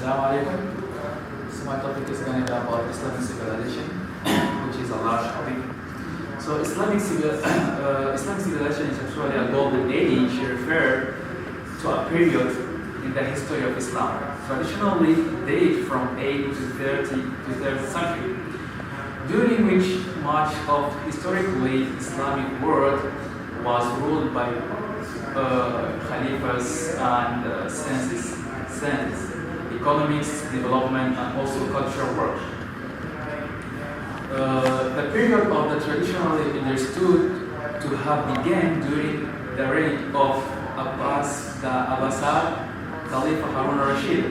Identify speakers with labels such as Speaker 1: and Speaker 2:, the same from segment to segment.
Speaker 1: Assalamu alaikum. So my topic is going to be about Islamic civilization, which is a large topic. So Islamic civilization is actually a golden age referred to a period in the history of Islam, traditionally dated from 8th to 3rd century, during which much of historically Islamic world was ruled by caliphs and saints, economics, development, and also cultural work. The period of the traditionally understood to have begun during the reign of the Abbasid Caliph Harun al-Rashid,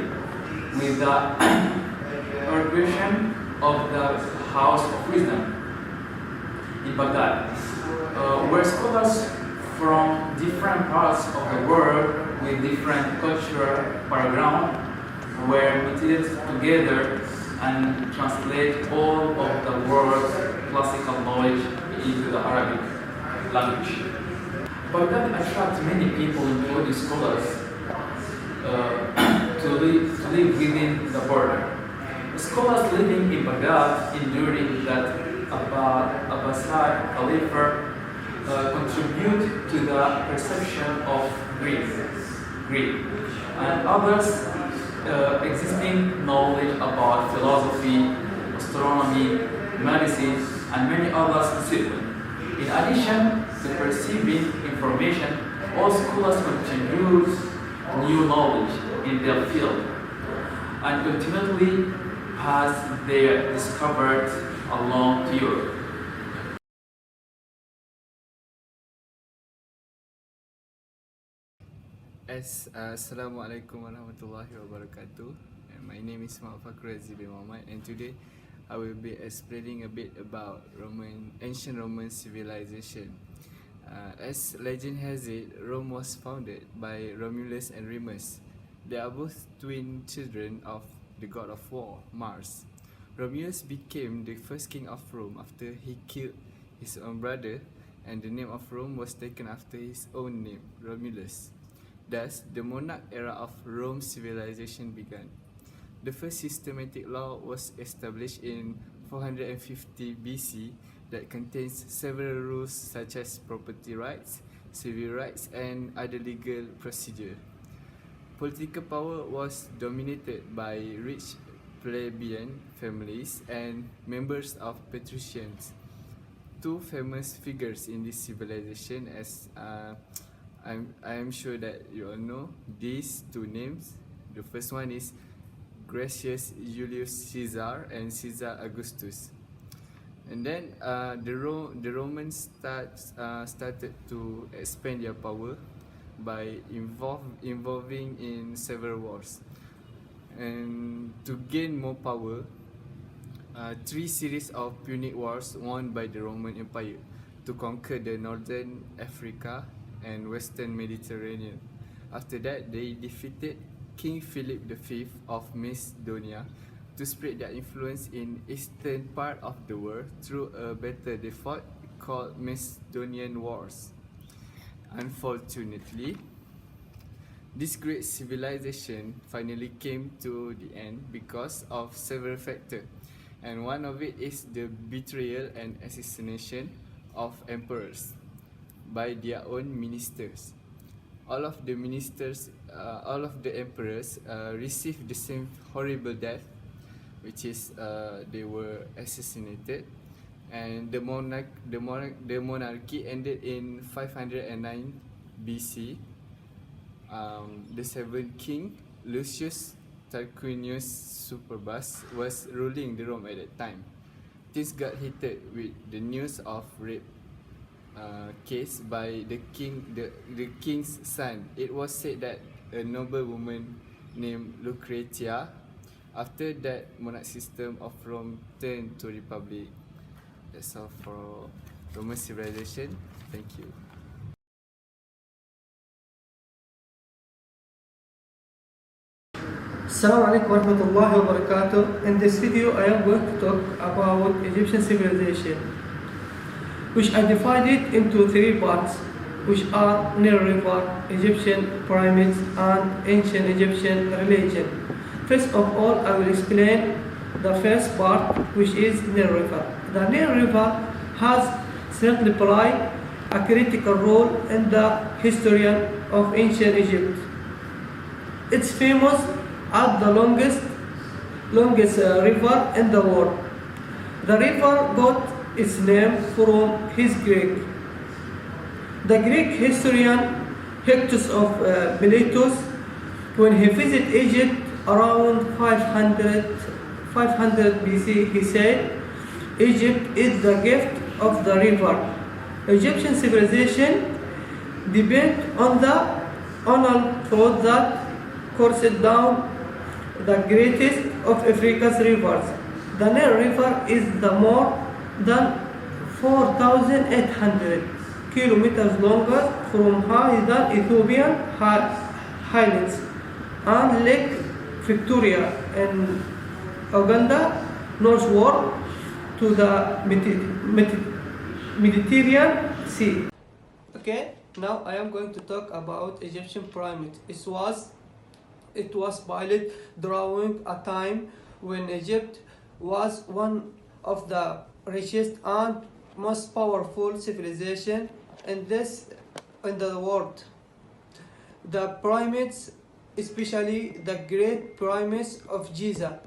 Speaker 1: with the organization of the House of Wisdom in Baghdad, where scholars from different parts of the world with different cultural background were meted together and translate all of the world's classical knowledge into the Arabic language. Baghdad attracted many people, including scholars, to live within the border. Scholars living in Baghdad enduring that Abbasid Caliphate contribute to the perception of greed, and others existing knowledge about philosophy, astronomy, medicine, and many other disciplines. In addition to perceiving information, all scholars contribute new knowledge in their field, and ultimately pass their discovered along to Europe.
Speaker 2: Assalamualaikum warahmatullahi wabarakatuh. And my name is Muhammad bin Muhammad, and today I will be explaining a bit about ancient Roman civilization. As legend has it, Rome was founded by Romulus and Remus. They are both twin children of the god of war, Mars. Romulus became the first king of Rome after he killed his own brother, and the name of Rome was taken after his own name, Romulus. Thus, the monarch era of Rome civilization began. The first systematic law was established in 450 BC that contains several rules such as property rights, civil rights, and other legal procedure. Political power was dominated by rich plebeian families and members of patricians. Two famous figures in this civilization, as I am sure that you all know these two names. The first one is Gracious Julius Caesar and Caesar Augustus. And then the Romans started to expand their power by involving in several wars. And to gain more power, three series of Punic wars won by the Roman Empire to conquer the northern Africa and western Mediterranean. After that, they defeated King Philip V of Macedonia to spread their influence in eastern part of the world through a battle they fought called Macedonian Wars. Unfortunately, this great civilization finally came to the end because of several factors, and one of it is the betrayal and assassination of emperors by their own ministers. All of the emperors received the same horrible death, which is they were assassinated, and the monarchy ended in 509 BC. The seventh king, Lucius Tarquinius Superbus, was ruling the Rome at that time. This got heated with the news of rape case by the king's son. It was said that a noble woman named Lucretia. After that, monarch system of Rome turned to republic. That's all for Roman civilization. Thank you.
Speaker 3: Assalamu alaikum warahmatullahi wabarakatuh. In this video, I am going to talk about Egyptian civilization, which I divided into three parts, which are Nile River, Egyptian pyramids, and ancient Egyptian religion. First of all, I will explain the first part, which is Nile River. The Nile River has certainly played a critical role in the history of ancient Egypt. It's famous as the longest river in the world. The river got its name from his Greek. The Greek historian Hectus of Miletus, when he visited Egypt around 500 BC, he said, Egypt is the gift of the river. Egyptian civilization depends on the oral thought that coursed down the greatest of Africa's rivers. The Nile River is the more than 4,800 kilometers longer from than Ethiopian highlands and Lake Victoria in Uganda northward to the Mediterranean Sea. Okay, now I am going to talk about Egyptian pyramids. It was built during a time when Egypt was one of the richest and most powerful civilization in the world. The pyramids, especially the Great Pyramids of Giza,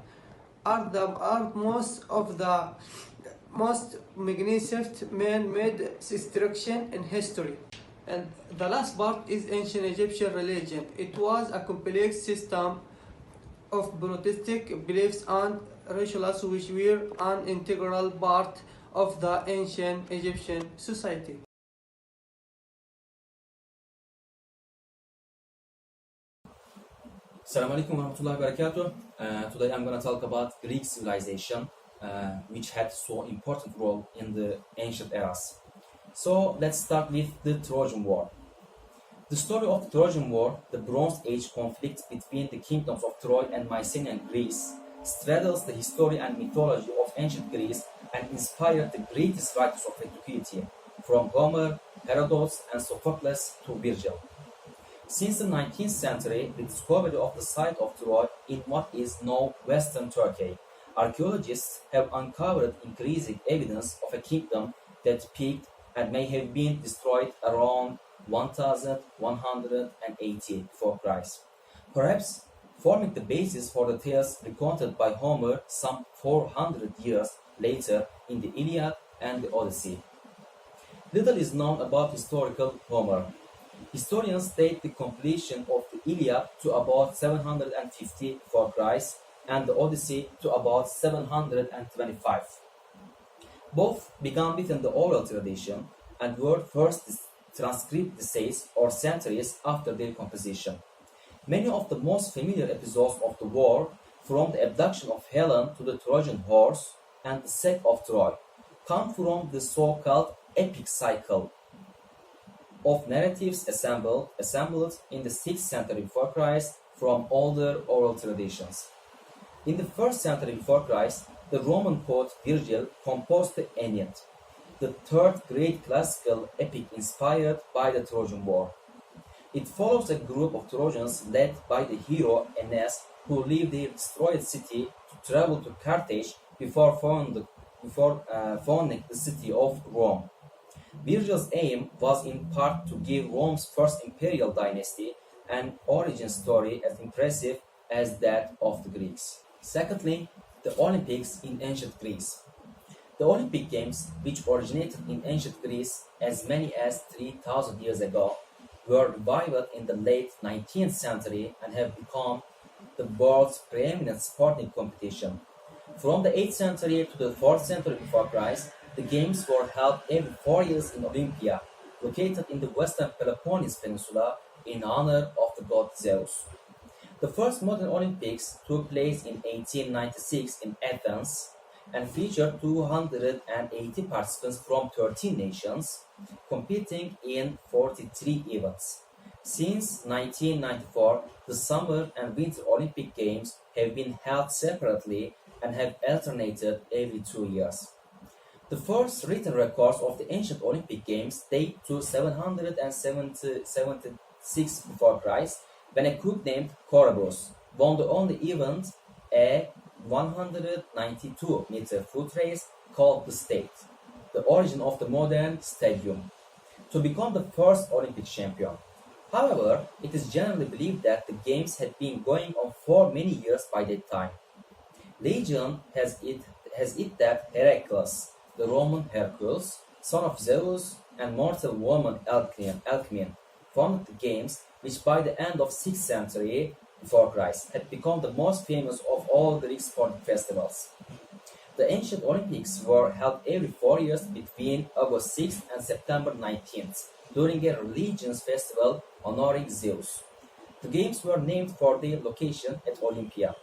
Speaker 3: are most magnificent man-made structure in history. And the last part is ancient Egyptian religion. It was a complex system of monotheistic beliefs and rituals which were an integral part of the ancient Egyptian society.
Speaker 4: Assalamu alaikum warahmatullahi wabarakatuh. Today I'm going to talk about Greek civilization, which had so important role in the ancient eras. So let's start with the Trojan War. The story of the Trojan War, the Bronze Age conflict between the kingdoms of Troy and Mycenaean Greece, straddles the history and mythology of ancient Greece and inspired the greatest writers of antiquity, from Homer, Herodotus, and Sophocles to Virgil. Since the 19th century, the discovery of the site of Troy in what is now Western Turkey, archaeologists have uncovered increasing evidence of a kingdom that peaked and may have been destroyed around 1180 before Christ, perhaps forming the basis for the tales recounted by Homer some 400 years later in the Iliad and the Odyssey. Little is known about historical Homer. Historians date the completion of the Iliad to about 750 before Christ and the Odyssey to about 725. Both began within the oral tradition and were first transcribed essays or centuries after their composition. Many of the most familiar episodes of the war, from the abduction of Helen to the Trojan horse and the sack of Troy, come from the so-called epic cycle of narratives assembled in the 6th century before Christ from older oral traditions. In the 1st century before Christ, the Roman poet Virgil composed the Aeneid, the third great classical epic inspired by the Trojan War. It follows a group of Trojans led by the hero Aeneas, who leave their destroyed city to travel to Carthage before founding the city of Rome. Virgil's aim was in part to give Rome's first imperial dynasty an origin story as impressive as that of the Greeks. Secondly, the Olympics in ancient Greece. The Olympic Games, which originated in ancient Greece as many as 3,000 years ago, were revived in the late 19th century and have become the world's preeminent sporting competition. From the 8th century to the 4th century before Christ, the Games were held every 4 years in Olympia, located in the western Peloponnese Peninsula in honor of the god Zeus. The first modern Olympics took place in 1896 in Athens and featured 280 participants from 13 nations, competing in 43 events. Since 1994, the Summer and Winter Olympic Games have been held separately and have alternated every 2 years. The first written records of the ancient Olympic Games date to 776 before Christ, when a cook named Corybus won the only event, a 192-meter foot race called the State, the origin of the modern stadium, to become the first Olympic champion. However, it is generally believed that the games had been going on for many years by that time. Legend has it that Heracles, the Roman Hercules, son of Zeus and mortal woman Alcmene, founded the games, which by the end of 6th century before Christ had become the most famous of all Greek sporting festivals. The ancient Olympics were held every 4 years between August 6th and September 19th, during a religious festival honoring Zeus. The games were named for their location at Olympia,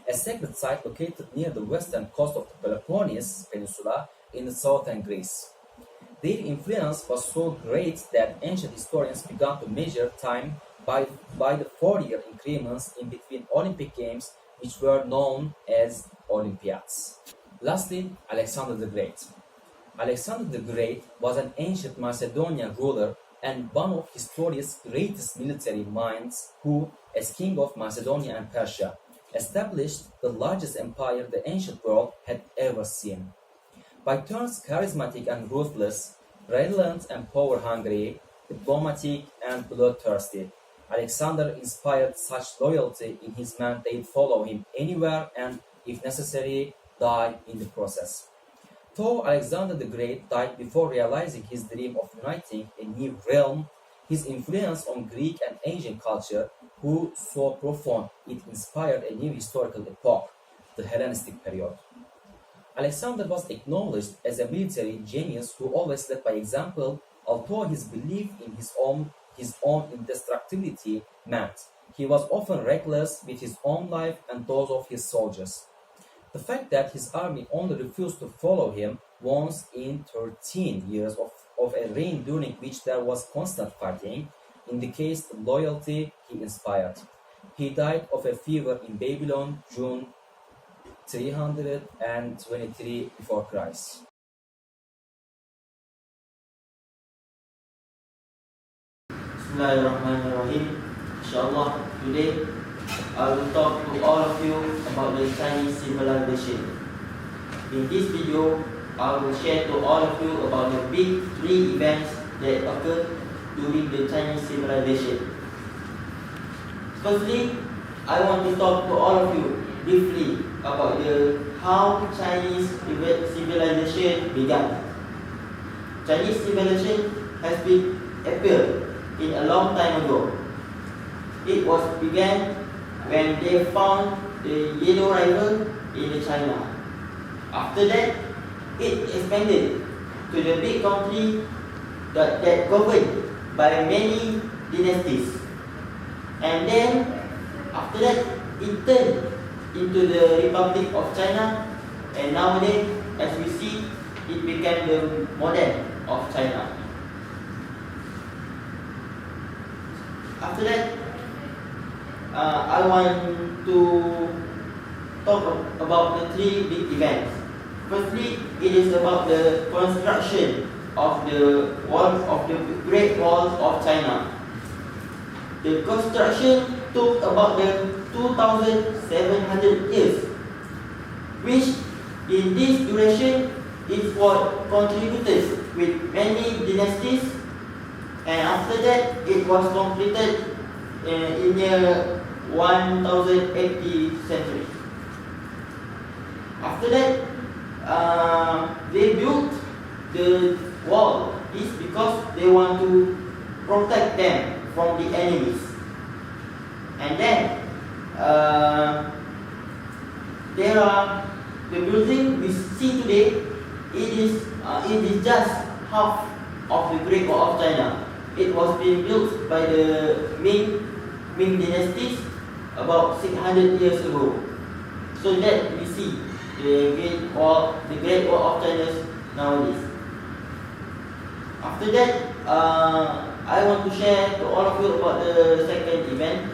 Speaker 4: a sacred site located near the western coast of the Peloponnese Peninsula in southern Greece. Their influence was so great that ancient historians began to measure time by the 4-year increments in between Olympic Games, which were known as Olympiads. Lastly, Alexander the Great. Alexander the Great was an ancient Macedonian ruler and one of history's greatest military minds who, as king of Macedonia and Persia, established the largest empire the ancient world had ever seen. By turns charismatic and ruthless, redolent and power-hungry, diplomatic and bloodthirsty, Alexander inspired such loyalty in his men they'd follow him anywhere and, if necessary, die in the process. Though Alexander the Great died before realizing his dream of uniting a new realm, his influence on Greek and Asian culture grew so profound it inspired a new historical epoch, the Hellenistic period. Alexander was acknowledged as a military genius who always led by example, although his belief in his own indestructibility meant he was often reckless with his own life and those of his soldiers. The fact that his army only refused to follow him once in 13 years of a reign during which there was constant fighting indicates the loyalty he inspired. He died of a fever in Babylon, June 323 before Christ.
Speaker 5: Bismillahirrahmanirrahim. Inshallah, today I will talk to all of you about the Chinese civilization. In this video, I will share to all of you about the big 3 events that occurred during the Chinese civilization. Firstly, I want to talk to all of you briefly about how Chinese civilization began. Chinese civilization has been appeared in a long time ago. It was began when they found the Yellow River in China. After that, it expanded to the big country that governed by many dynasties. And then, after that, it turned into the Republic of China, and nowadays, as we see, it became the modern of China. After that, I want to talk about the 3 big events. Firstly, it is about the construction of the Great Wall of China. The construction took about 2,700 years, which in this duration it was contributed with many dynasties, and after that it was completed in the 1080 century. After that, they built the wall. This because they want to protect them from the enemies. And then there are the building we see today. It is just half of the Great Wall of China. It was being built by the Ming dynasties about 600 years ago. So that we see the Great Wall of China nowadays. After that, I want to share to all of you about the second event.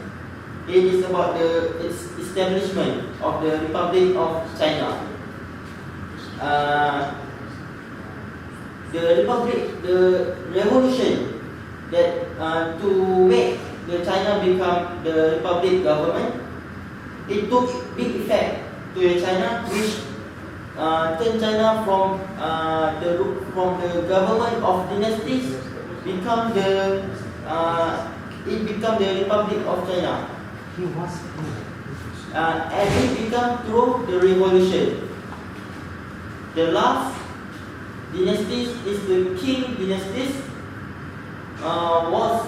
Speaker 5: It is about the establishment of the Republic of China. The revolution that to make the China become the republic government it took big effect to China, which turned China from the government of dynasties become the Republic of China. And it became through the revolution. The last dynasties is the Qing dynasties, was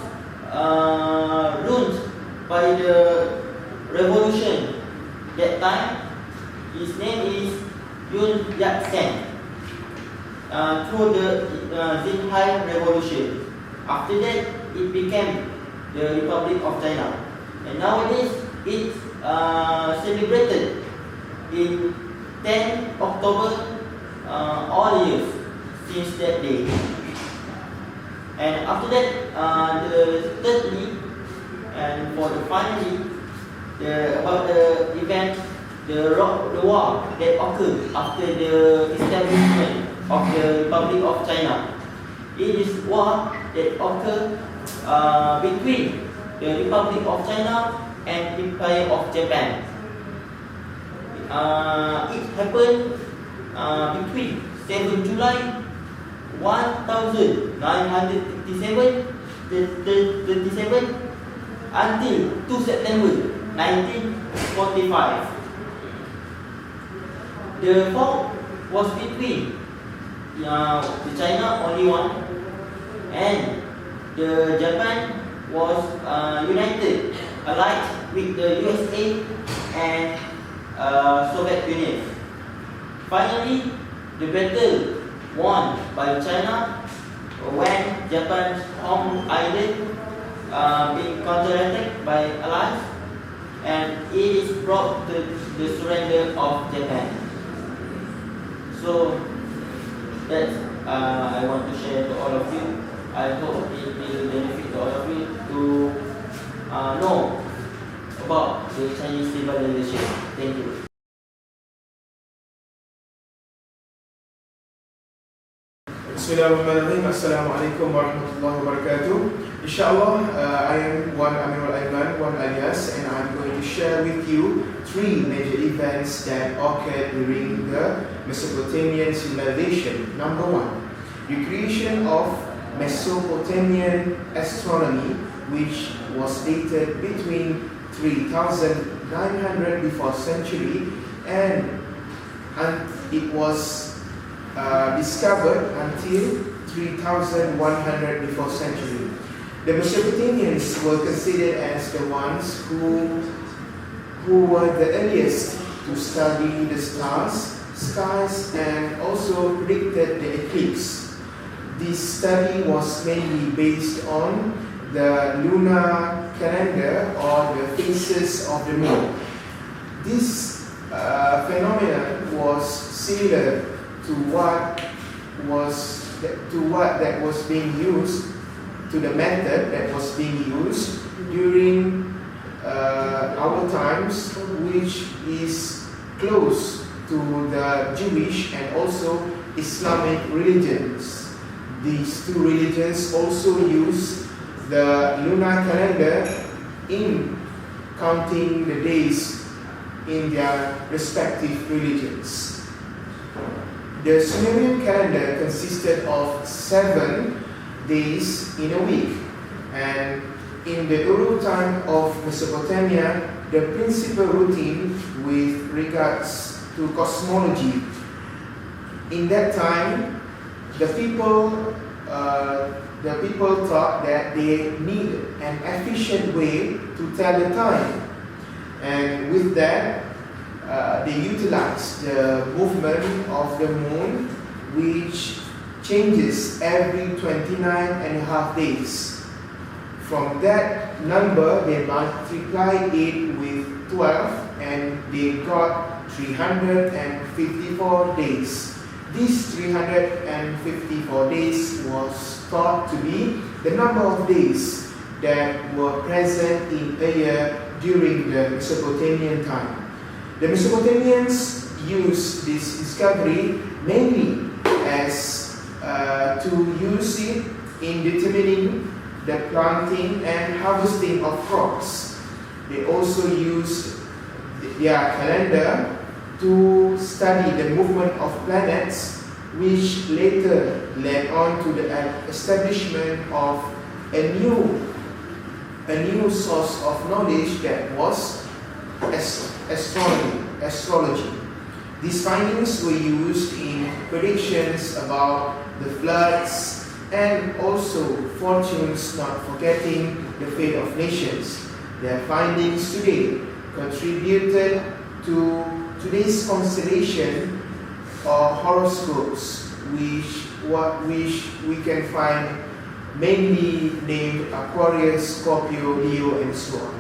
Speaker 5: ruled by the revolution. That time, his name is Yun Yat-sen, through the Xinhai revolution. After that, it became the Republic of China. And nowadays, it's celebrated in 10 October all years since that day. And after that, thirdly, and for the finally, about the event, the war that occurred after the establishment of the Republic of China. It is war that occurred between the Republic of China and Empire of Japan. It happened between 7 July 1937 until 2 September 1945. The war was between the China only one, and the Japan was united, allied with the USA and Soviet Union. Finally, the battle won by China when Japan's home island being counter-attacked by Allies, and it is brought to the surrender of Japan. So that I want to share to all of you. I hope it will benefit to all of you to know about the Chinese civilization. Thank you.
Speaker 6: Bismillahirrahmanirrahim. Assalamualaikum warahmatullahi wabarakatuh. Inshallah, I am Wan Amirul Aiman, Wan Alias, and I'm going to share with you three major events that occurred during the Mesopotamian civilization. Number one, the creation of Mesopotamian astronomy, which was dated between 3900 before century and it was discovered until 3100 before century. The Mesopotamians were considered as the ones who were the earliest to study the stars, skies, and also predicted the eclipse. This study was mainly based on the lunar calendar or the phases of the moon. This phenomenon was similar to what that was being used, to the method that was being used during our times, which is close to the Jewish and also Islamic religions. These two religions also use the lunar calendar in counting the days in their respective religions. The Sumerian calendar consisted of 7 days in a week, and in the Uru time of Mesopotamia, the principal routine with regards to cosmology. In that time, the people thought that they need an efficient way to tell the time, and with that, they utilized the movement of the moon, which changes every 29.5 days. From that number, they multiplied it with 12 and they got 354 days. These 354 days was thought to be the number of days that were present in a year during the Mesopotamian time. The Mesopotamians used this discovery mainly as to use it in determining the planting and harvesting of crops. They also used their calendar to study the movement of planets, which later led on to the establishment of a new source of knowledge that was astrology. These findings were used in predictions about the floods and also fortunes, not forgetting the fate of nations. Their findings today contributed to today's constellation or horoscopes, which we can find mainly named Aquarius, Scorpio, Leo, and so on.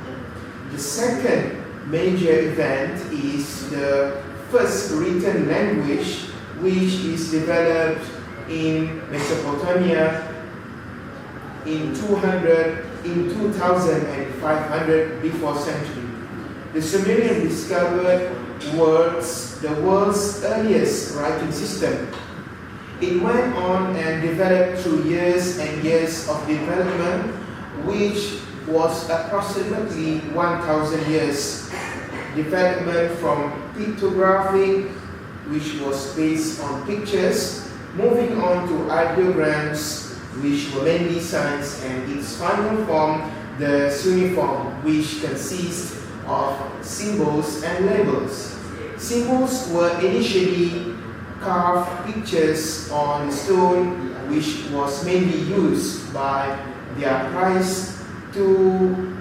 Speaker 6: The second major event is the first written language, which is developed in Mesopotamia in 2500 before century. The Sumerian discovered the world's earliest writing system. It went on and developed through years and years of development, which was approximately 1000 years. Development from pictography, which was based on pictures, moving on to ideograms, which were mainly signs, and its final form, the cuneiform, which consists of symbols and labels. Symbols were initially carved pictures on stone, which was mainly used by their priests to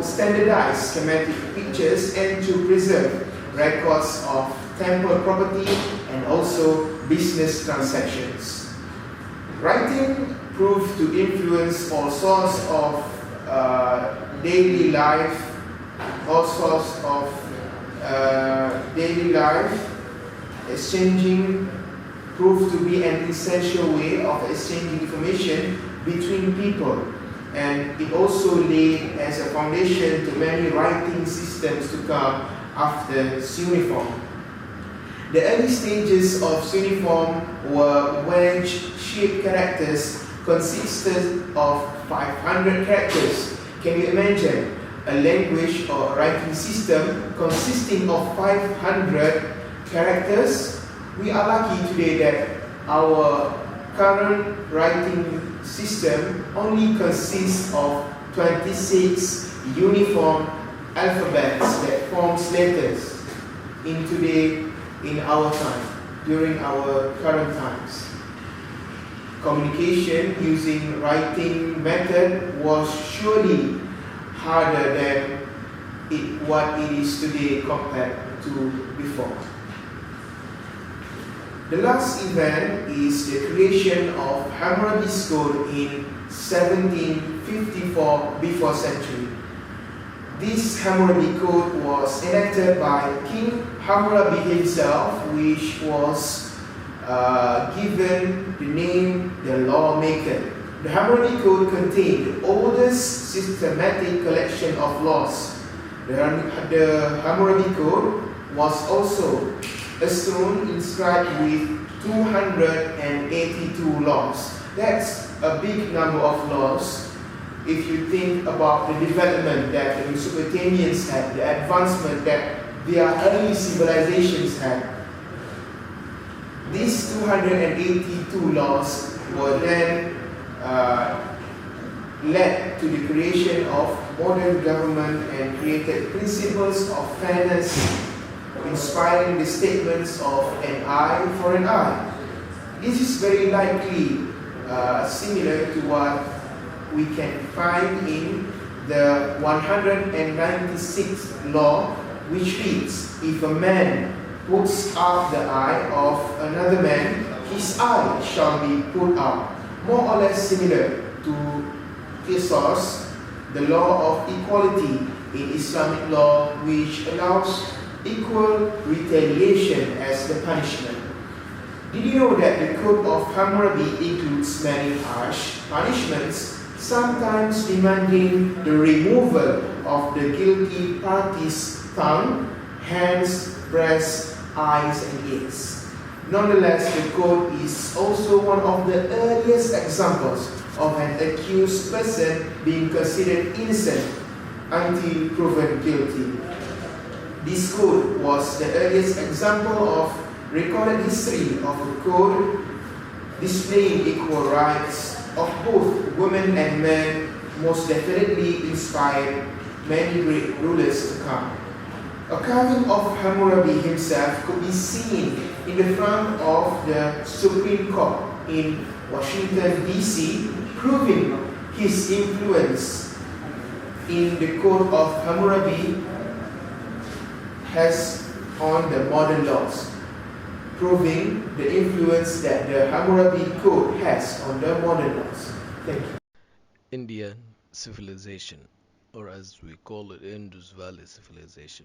Speaker 6: standardize schematic pictures and to preserve records of temple property and also business transactions. Writing proved to influence all sorts of daily life, exchanging proved to be an essential way of exchanging information between people, and it also laid as a foundation to many writing systems to come after cuneiform. The early stages of cuneiform were wedge-shaped characters consisted of 500 characters. Can you imagine a language or writing system consisting of 500 characters? We are lucky today that our current writing system only consists of 26 uniform alphabets that forms letters in our time, during our current times. Communication using writing method was surely harder than what it is today compared to before. The last event is the creation of Hammurabi's Code in 1754 before century. This Hammurabi Code was enacted by King Hammurabi himself, which was given the name the Lawmaker. The Hammurabi Code contained the oldest systematic collection of laws. The Hammurabi Code was also a stone inscribed with 282 laws. That's a big number of laws if you think about the development that the Mesopotamians had, the advancement that their early civilizations had. These 282 laws were then led to the creation of modern government and created principles of fairness, inspiring the statements of an eye for an eye. This is very likely similar to what we can find in the 196th law, which reads, if a man puts out the eye of another man, his eye shall be put out. More or less similar to Qisas, the law of equality in Islamic law, which allows equal retaliation as the punishment. Did you know that the Code of Hammurabi includes many harsh punishments, sometimes demanding the removal of the guilty party's tongue, hands, breast, eyes, and ears? Nonetheless, the code is also one of the earliest examples of an accused person being considered innocent until proven guilty. This code was the earliest example of recorded history of a code displaying equal rights of both women and men, most definitely inspired many great rulers to come. A carving of Hammurabi himself could be seen in the front of the Supreme Court in Washington, D.C., proving his influence in the Code of Hammurabi has on the modern laws, proving the influence that the Hammurabi Code has on the modern laws. Thank you.
Speaker 7: Indian civilization, or as we call it, Indus Valley civilization.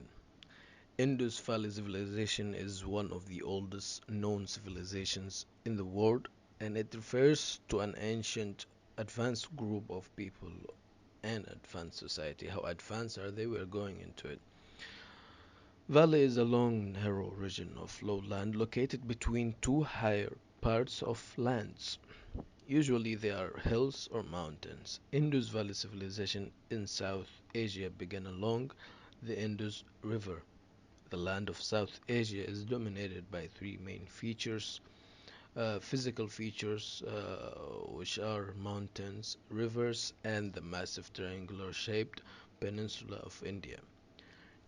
Speaker 7: Indus Valley civilization is one of the oldest known civilizations in the world, and it refers to an ancient, advanced group of people and advanced society. How advanced are they? We're going into it. Valley is a long, narrow region of lowland located between two higher parts of lands. Usually they are hills or mountains. Indus Valley civilization in South Asia began along the Indus River. The land of South Asia is dominated by three main physical features, which are mountains, rivers, and the massive triangular-shaped peninsula of India.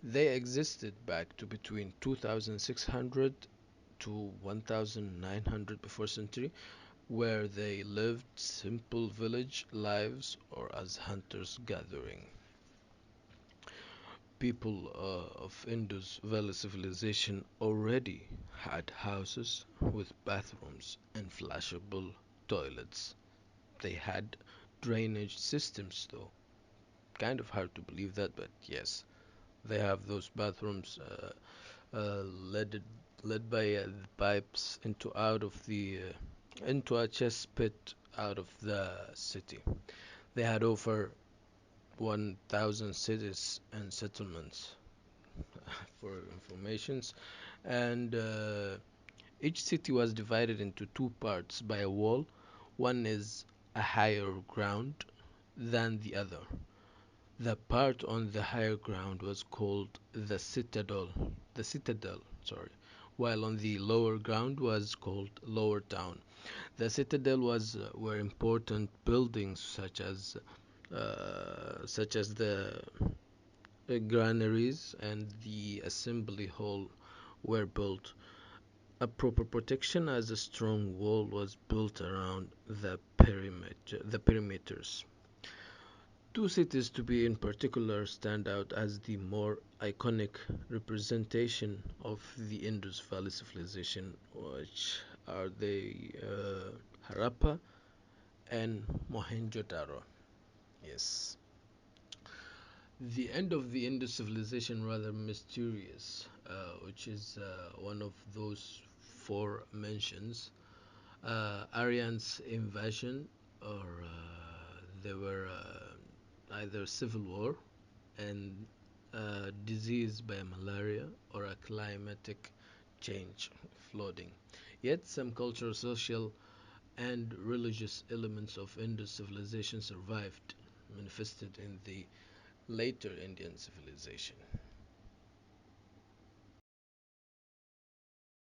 Speaker 7: They existed back to between 2600 to 1900 before century, where they lived simple village lives or as hunters gathering. People of Indus Valley civilization already had houses with bathrooms and flashable toilets. They had drainage systems though. Kind of hard to believe that, but yes, they have those bathrooms led by pipes into a chest pit out of the city. They had over 1,000 cities and settlements for informations, and each city was divided into two parts by a wall. One is a higher ground than the other. The part on the higher ground was called the citadel, sorry, while on the lower ground was called lower town. The citadel was were important buildings such as the granaries and the assembly hall were built. A proper protection as a strong wall was built around the perimeters. Two cities to be in particular stand out as the more iconic representation of the Indus Valley civilization, which are the Harappa and Mohenjo-daro. Yes. The end of the Indus civilization rather mysterious, which is one of those four mentions. Aryans' invasion, or there were either civil war and disease by malaria or a climatic change, flooding. Yet some cultural, social, and religious elements of Indus civilization survived, manifested in the later Indian civilization.